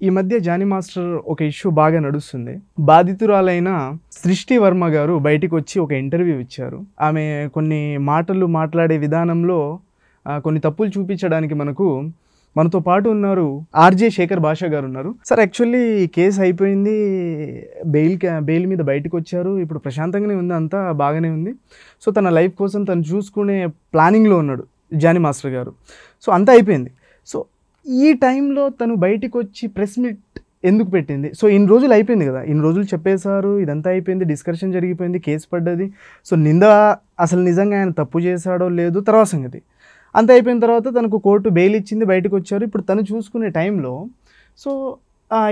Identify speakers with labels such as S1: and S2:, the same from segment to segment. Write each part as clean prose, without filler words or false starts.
S1: ఈ మధ్య Johnny master ఒక ఇష్యూ బాగా నడుస్తుంది. బాధితురాలైన సృష్టి వర్మ గారు బయటికి వచ్చి ఒక ఇంటర్వ్యూ ఇచ్చారు. ఆమె కొన్ని మాటలు మాట్లాడే విధానంలో కొన్ని తప్పులు చూపించడానికి మనతో పాటు ఉన్నారు ఆర్జే శేఖర్ భాషా గారు ఉన్నారు. సార్, యాక్చువల్లీ ఈ కేసు అయిపోయింది, బెయిల్ మీద బయటకు వచ్చారు. ఇప్పుడు ప్రశాంతంగానే ఉంది, అంతా బాగానే ఉంది. సో తన లైఫ్ కోసం తను చూసుకునే ప్లానింగ్లో ఉన్నాడు జానీ మాస్టర్ గారు. సో అంతా అయిపోయింది. సో ఈ టైంలో తను బయటికి వచ్చి ప్రెస్ మీట్ ఎందుకు పెట్టింది? సో ఇన్ని రోజులు అయిపోయింది కదా, ఇన్ని రోజులు చెప్పేశారు, ఇదంతా అయిపోయింది, డిస్కషన్ జరిగిపోయింది, కేసు పడ్డది. సో నింద అసలు నిజంగా ఆయన తప్పు చేశాడో లేదు తర్వాత సంగతి. అంత అయిపోయిన తర్వాత తనకు కోర్టు బెయిల్ ఇచ్చింది, బయటకు వచ్చారు. ఇప్పుడు తను చూసుకునే టైంలో సో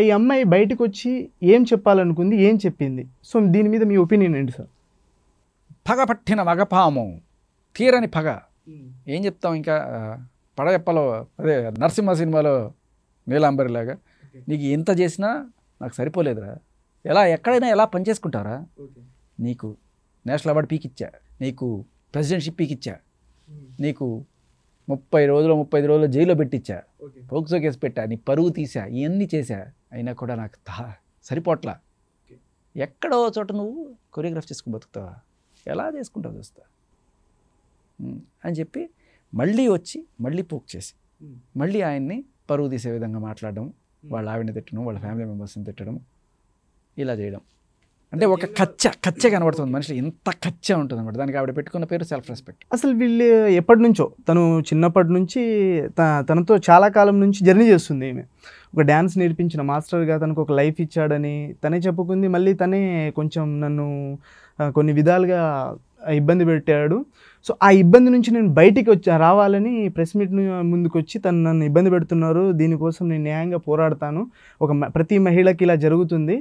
S1: ఈ అమ్మాయి బయటకు వచ్చి ఏం చెప్పాలనుకుంది, ఏం చెప్పింది? సో దీని మీద మీ ఒపీనియన్ ఏంటి సార్?
S2: పగ పట్టిన మగపాము, తీరని పగ. ఏం చెప్తాం ఇంకా? పడయప్పలో అదే నరసింహ సినిమాలో నీలాంబరిలాగా నీకు ఎంత చేసినా నాకు సరిపోలేదురా, ఎక్కడైనా ఎలా పనిచేసుకుంటారా? నీకు నేషనల్ అవార్డు పీకిచ్చా, నీకు ప్రెసిడెన్షిప్ పీకిచ్చా, నీకు 35 రోజులు జైల్లో పెట్టించా, పోక్సో కేసు పెట్టా, నీ పరువు తీసా, ఇవన్నీ చేశా, అయినా కూడా నాకు సరిపోట్లా. ఎక్కడో చోట నువ్వు కొరియోగ్రాఫ్ చేసుకుని బతుకుతావా? ఎలా చేసుకుంటావు చూస్తా అని చెప్పి మళ్ళీ వచ్చి మళ్ళీ పోక్ చేసి మళ్ళీ ఆయన్ని పరువు తీసే విధంగా మాట్లాడడం, వాళ్ళ ఆవిడని తిట్టడం, వాళ్ళ ఫ్యామిలీ మెంబర్స్ని తిట్టడం, ఇలా చేయడం. అంటే ఒక కచ్చ కనబడుతుంది మనిషి, ఎంత కచ్చ ఉంటుంది అనమాట. దానికి ఆవిడ పెట్టుకున్న పేరు సెల్ఫ్ రెస్పెక్ట్.
S1: అసలు వీళ్ళు ఎప్పటి నుంచో, తను చిన్నప్పటి నుంచి తనతో చాలా కాలం నుంచి జర్నీ చేస్తుంది ఈమె. ఒక డ్యాన్స్ నేర్పించిన మాస్టర్గా తనకు ఒక లైఫ్ ఇచ్చాడని తనే చెప్పుకుంది. మళ్ళీ తనే కొంచెం నన్ను కొన్ని విధాలుగా ఇబ్బంది పెట్టాడు. సో ఆ ఇబ్బంది నుంచి నేను బయటికి రావాలని ప్రెస్ మీట్ ముందుకు వచ్చి తను నన్ను ఇబ్బంది పెడుతున్నారు, దీనికోసం నేను న్యాయంగా పోరాడతాను, ప్రతి మహిళకి ఇలా జరుగుతుంది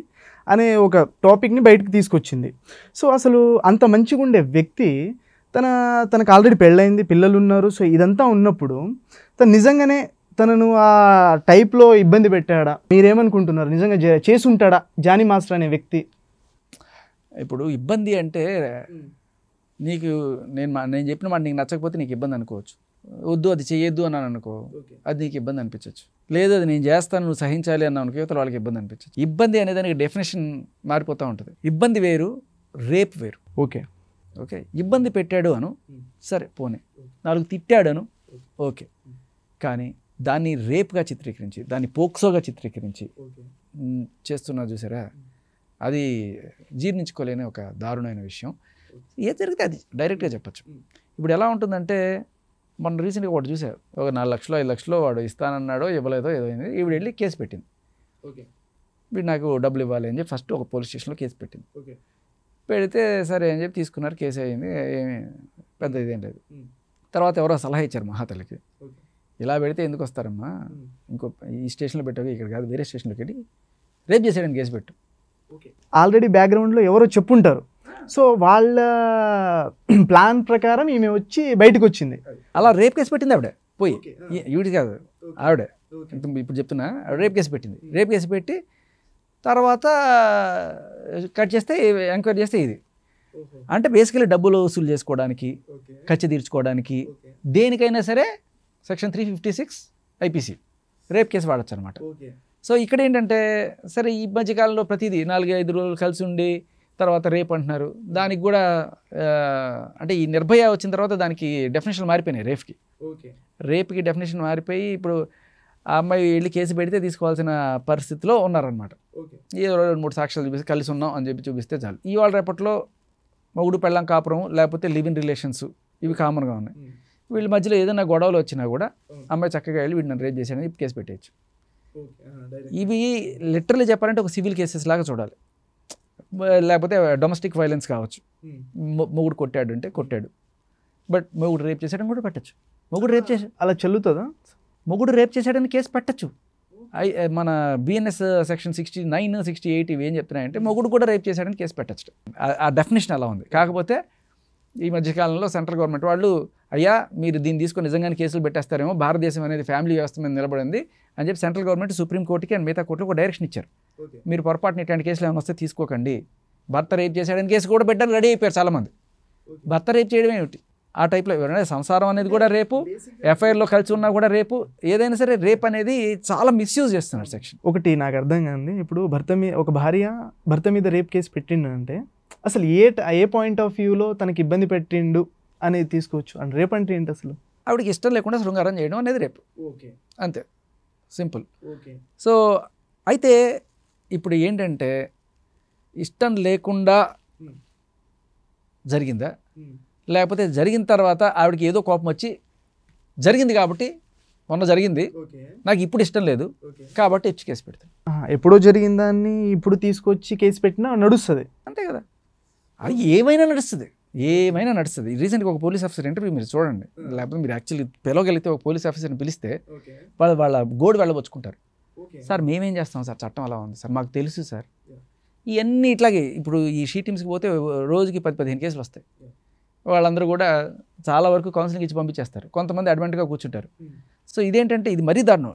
S1: అనే ఒక టాపిక్ని బయటకు తీసుకొచ్చింది. సో అసలు అంత మంచిగా ఉండే వ్యక్తి తనకు ఆల్రెడీ పెళ్ళయింది, పిల్లలు ఉన్నారు. సో ఇదంతా ఉన్నప్పుడు తను నిజంగానే తనను ఆ టైప్లో ఇబ్బంది పెట్టాడా? మీరేమనుకుంటున్నారు? నిజంగా చేసి ఉంటాడా జానీ మాస్టర్ అనే వ్యక్తి?
S2: ఇప్పుడు ఇబ్బంది అంటే నీకు నేను చెప్పిన మాట నీకు నచ్చకపోతే నీకు ఇబ్బంది అనుకోవచ్చు. వద్దు అది చేయొద్దు అన్నాను అనుకో, అది నీకు ఇబ్బంది అనిపించవచ్చు. లేదు అది నేను చేస్తాను నువ్వు సహించాలి అన్నావు అనుకో, యువతల వాళ్ళకి ఇబ్బంది అనిపించవచ్చు. ఇబ్బంది అనే దానికి డెఫినేషన్ మారిపోతూ ఉంటుంది. ఇబ్బంది వేరు, రేప్ వేరు.
S1: ఓకే,
S2: ఇబ్బంది పెట్టాడు అను, సరే పోనీ, 4 తిట్టాడు అను, ఓకే. కానీ దాన్ని రేప్గా చిత్రీకరించి, దాన్ని పోక్సోగా చిత్రీకరించి చేస్తున్నారు చూసారా, అది జీర్ణించుకోలేని ఒక దారుణమైన విషయం. ఏ జరిగితే అది డైరెక్ట్గా చెప్పచ్చు. ఇప్పుడు ఎలా ఉంటుందంటే, మొన్న రీసెంట్గా ఒకటి చూసారు, ఒక 4 లక్షలు 5 లక్షలు వాడు ఇస్తానన్నాడో ఇవ్వలేదో ఏదో అయింది. ఈవిడ వెళ్ళి కేసు పెట్టింది. వీడు నాకు డబ్బులు ఇవ్వాలి అని చెప్పి ఫస్ట్ ఒక పోలీస్ స్టేషన్లో కేసు పెట్టింది. పెడితే సరే అని చెప్పి తీసుకున్నారు, కేసు అయింది, ఏమీ పెద్ద ఇదేం లేదు. తర్వాత ఎవరో సలహా ఇచ్చారు మహాతల్లికి, ఇలా పెడితే ఎందుకు వస్తారమ్మా, ఇంకో ఈ స్టేషన్లో పెట్టావు, ఇక్కడ కాదు వేరే స్టేషన్లోకి వెళ్ళి రేప్ చేసాడని కేసు పెట్టు.
S1: ఆల్రెడీ బ్యాక్గ్రౌండ్లో ఎవరో చెప్పుంటారు. సో వాళ్ళ ప్లాన్ ప్రకారం ఈమె వచ్చి బయటకు వచ్చింది.
S2: అలా రేప్ కేసు పెట్టింది ఆవిడ, పోయి ఈవిడ కాదు ఆవిడ, ఇప్పుడు చెప్తున్నా, రేప్ కేసు పెట్టింది. రేప్ కేసు పెట్టి తర్వాత కట్ చేస్తే ఎంక్వైరీ చేస్తే ఇది అంటే బేసికలీ డబ్బులు వసూలు చేసుకోవడానికి, ఖర్చు తీర్చుకోవడానికి, దేనికైనా సరే సెక్షన్ 356 ఐపీసీ రేప్ కేసు వాడచ్చు అనమాట. సో ఇక్కడ ఏంటంటే, సరే ఈ మధ్యకాలంలో ప్రతిదీ 4-5 రోజులు కలిసి ఉండి తర్వాత రేప్ అంటున్నారు. దానికి కూడా అంటే ఈ నిర్భయ వచ్చిన తర్వాత దానికి డెఫినేషన్ మారిపోయినాయి. రేప్కి డెఫినేషన్ మారిపోయి ఇప్పుడు ఆ అమ్మాయి వెళ్ళి కేసు పెడితే తీసుకోవాల్సిన పరిస్థితిలో ఉన్నారనమాట. ఏదో 2-3 సాక్ష్యాలు చూపిస్తే కలిసి ఉన్నాం అని చెప్పి చూపిస్తే చాలు. ఇవాళ రేపట్లో మొగుడు పెళ్ళాం కాపురం లేకపోతే లివ్ ఇన్ రిలేషన్స్ ఇవి కామన్గా ఉన్నాయి. వీళ్ళ మధ్యలో ఏదైనా గొడవలు వచ్చినా కూడా అమ్మాయి చక్కగా వెళ్ళి వీడిని రేప్ చేశాడని కేసు పెట్టేయచ్చు. ఇవి లిటరల్లీ చెప్పాలంటే ఒక సివిల్ కేసెస్ లాగా చూడాలి. లేకపోతే డొమెస్టిక్ వైలెన్స్ కావచ్చు, మొగుడు కొట్టాడు అంటే కొట్టాడు, బట్ మొగుడు రేప్ చేశాడని కూడా పెట్టచ్చు. మొగుడు రేప్ చేశాడు
S1: అలా చెల్లుతుందా?
S2: మొగుడు రేప్ చేశాడని కేసు పెట్టచ్చు. మన బిఎన్ఎస్ సెక్షన్ 69, 68 ఇవి ఏం చెప్తున్నాయంటే మొగుడు కూడా రేప్ చేశాడని కేసు పెట్టచ్చు. ఆ డెఫినేషన్ అలా ఉంది. కాకపోతే ఈ మధ్యకాలంలో సెంట్రల్ గవర్నమెంట్ వాళ్ళు, అయ్యా మీరు దీన్ని తీసుకొని నిజంగానే కేసులు పెట్టేస్తారేమో, భారతదేశం అనేది ఫ్యామిలీ వ్యవస్థ మీద నిలబడింది అని చెప్పి సెంట్రల్ గవర్నమెంట్ సుప్రీంకోర్టుకి అండ్ మిగతా కోర్టులో ఒక డైరెక్షన్ ఇచ్చారు. మీరు పొరపాటున ఇట్లాంటి కేసులు ఏమైనా వస్తే తీసుకోకండి. భర్త రేప్ చేశాడని కేసు కూడా పెట్టడానికి రెడీ అయిపోయారు చాలామంది. భర్త రేప్ చేయడం ఏమిటి, ఆ టైప్లో ఎవరైనా సంసారం అనేది కూడా రేపు, ఎఫ్ఐఆర్లో కలిసి ఉన్నా కూడా రేపు, ఏదైనా సరే రేప్ అనేది చాలా మిస్యూజ్ చేస్తున్నారు సెక్షన్.
S1: ఒకటి నాకు అర్థం కాదు, ఇప్పుడు ఒక భార్య భర్త మీద రేప్ కేసు పెట్టిండంటే అసలు ఏ పాయింట్ ఆఫ్ వ్యూలో తనకి ఇబ్బంది పెట్టిండు అనేది తీసుకోవచ్చు. అండ్ రేప్ అంటే ఏంటి అసలు?
S2: ఆవిడకి ఇష్టం లేకుండా శృంగారం చేయడం అనేది రేపు, అంతే, సింపుల్. సో అయితే ఇప్పుడు ఏంటంటే ఇష్టం లేకుండా జరిగిందా, లేకపోతే జరిగిన తర్వాత ఆవిడకి ఏదో కోపం వచ్చి జరిగింది కాబట్టి, మొన్న జరిగింది నాకు ఇప్పుడు ఇష్టం లేదు కాబట్టి ఇచ్చి కేసు పెడతాను.
S1: ఎప్పుడో జరిగిన దాన్ని ఇప్పుడు తీసుకొచ్చి కేసు పెట్టినా నడుస్తుంది,
S2: అంతే కదా. అది ఏమైనా నడుస్తుంది. రీసెంట్గా ఒక పోలీస్ ఆఫీసర్ ఇంటర్వ్యూ మీరు చూడండి, లేకపోతే మీరు యాక్చువల్లీ పిలవగలిగితే ఒక పోలీస్ ఆఫీసర్ని పిలిస్తే వాళ్ళ గోడు వెళ్ళబోచుకుంటారు. సార్ మేమేం చేస్తాం సార్, చట్టం అలా ఉంది సార్, మాకు తెలుసు సార్. ఇవన్నీ ఇట్లాగే ఇప్పుడు ఈ షీ టీమ్స్కి పోతే రోజుకి 10-15 కేసులు వస్తాయి. వాళ్ళందరూ కూడా చాలా వరకు కౌన్సిలింగ్ ఇచ్చి పంపించేస్తారు, కొంతమంది అడ్వాంట్గా కూర్చుంటారు. సో ఇదేంటంటే ఇది మరీ దారుణం.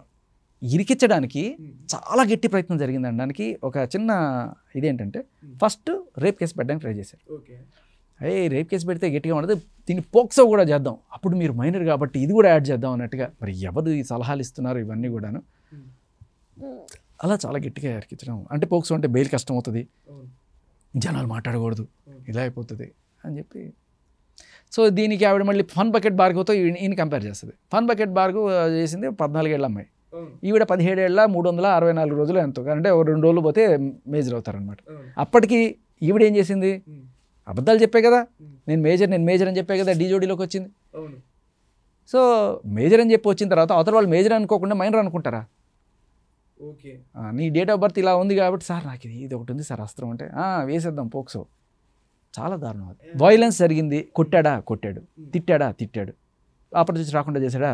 S2: ఇరికించడానికి చాలా గట్టి ప్రయత్నం జరిగింది అనడానికి ఒక చిన్న ఇదేంటంటే, ఫస్ట్ రేప్ కేసు పెట్టడానికి ట్రై చేశారు. రేప్ కేసు పెడితే గట్టిగా ఉండదు, దీన్ని పోక్సో కూడా చేద్దాం, అప్పుడు మీరు మైనర్ కాబట్టి ఇది కూడా యాడ్ చేద్దాం అన్నట్టుగా. మరి ఎవరు ఈ సలహాలు ఇస్తున్నారు ఇవన్నీ కూడాను, అలా చాలా గట్టిగా ఇరికించడం. అంటే పోక్సో అంటే బెయిల్ కష్టం అవుతుంది, జనాలు మాట్లాడకూడదు, ఇలా అయిపోతుంది అని చెప్పి. సో దీనికి ఆవిడ మళ్ళీ ఫన్ బకెట్ భార్గవతో ఈయన కంపేర్ చేస్తుంది. ఫన్ బకెట్ భార్గవ్ చేసింది 14 ఏళ్ళ అమ్మాయి, ఈవిడ 17 ఏళ్ళ 364 రోజులు ఎంతో, అంటే ఒక 2 రోజులు పోతే మేజర్ అవుతారనమాట. అప్పటికి ఈవిడ ఏం చేసింది, అబద్ధాలు చెప్పే కదా, నేను మేజర్ అని చెప్పే కదా డీ జోడీలోకి వచ్చింది. సో మేజర్ అని చెప్పి వచ్చిన తర్వాత అవతల వాళ్ళు మేజర్ అనుకోకుండా మైనర్ అనుకుంటారా? నీ డేట్ ఆఫ్ బర్త్ ఇలా ఉంది కాబట్టి సార్ నాకు ఇది ఒకటి ఉంది సార్ అస్త్రం అంటే వేసేద్దాం పోక్సో. చాలా దారుణం. అది వైలెన్స్ జరిగింది, కొట్టాడు, తిట్టాడు, ఆపర్చునిటీ రాకుండా చేశాడు,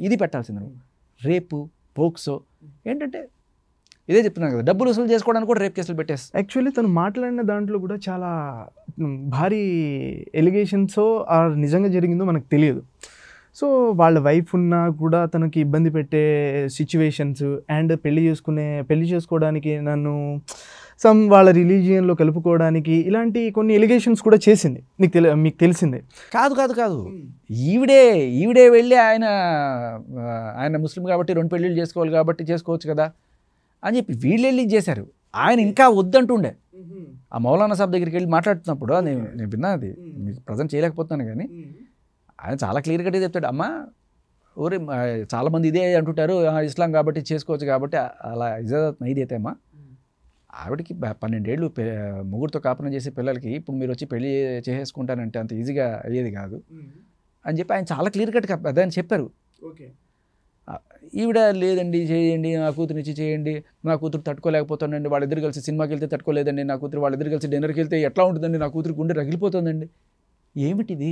S2: ఇది పెట్టాల్సింది. రేపు పోక్సో ఏంటంటే ఇదే చెప్తున్నాను కదా, డబ్బులు వసూలు చేసుకోవడానికి కూడా రేప్ కేసులు పెట్టేస్తారు.
S1: యాక్చువల్లీ తను మాట్లాడిన దాంట్లో కూడా చాలా భారీ ఎలిగేషన్సో నిజంగా జరిగిందో మనకు తెలియదు. సో వాళ్ళ వైఫ్ ఉన్నా కూడా తనకి ఇబ్బంది పెట్టే సిచ్యువేషన్స్, అండ్ పెళ్లి చేసుకోవడానికి నన్ను వాళ్ళ రిలీజియన్లో కలుపుకోవడానికి ఇలాంటి కొన్ని ఎలిగేషన్స్ కూడా చేసింది. మీకు తెలిసిందే.
S2: కాదు ఈవిడే వెళ్ళి ఆయన ముస్లిం కాబట్టి 2 పెళ్ళిళ్ళు చేసుకోవాలి కాబట్టి చేసుకోవచ్చు కదా అని చెప్పి వీళ్ళు వెళ్ళి చేశారు. ఆయన ఇంకా వద్దంటుండే. ఆ మౌలానా సాబ్ దగ్గరికి వెళ్ళి మాట్లాడుతున్నప్పుడు నేను విన్నా, అది మీకు ప్రజెంట్ చేయలేకపోతున్నాను కానీ ఆయన చాలా క్లియర్ కట్గా చెప్తాడు, అమ్మా ఊరి చాలామంది ఇదే అంటుంటారు, ఇస్లాం కాబట్టి చేసుకోవచ్చు కాబట్టి అలా ఇజాదత్ నైదైతే అమ్మా, ఆవిడకి 12 ఏళ్ళు ముగ్గురితో కాపురం చేసే పిల్లలకి ఇప్పుడు మీరు వచ్చి పెళ్లి చేసేసుకుంటానంటే అంత ఈజీగా అయ్యేది కాదు అని చెప్పి ఆయన చాలా క్లియర్ కట్గా అదని చెప్పారు. ఈవిడ లేదండి చేయండి, నా కూతురునిచ్చి చేయండి, నా కూతురు తట్టుకోలేకపోతానండి, వాళ్ళిద్దరు కలిసి సినిమాకి వెళ్తే తట్టుకోలేదండి, నా కూతురు వాళ్ళిద్దరు కలిసి డిన్నర్కి వెళ్తే ఎట్లా ఉంటుందండి, నా కూతురు గుండె రగిలిపోతుందండి. ఏమిటిది?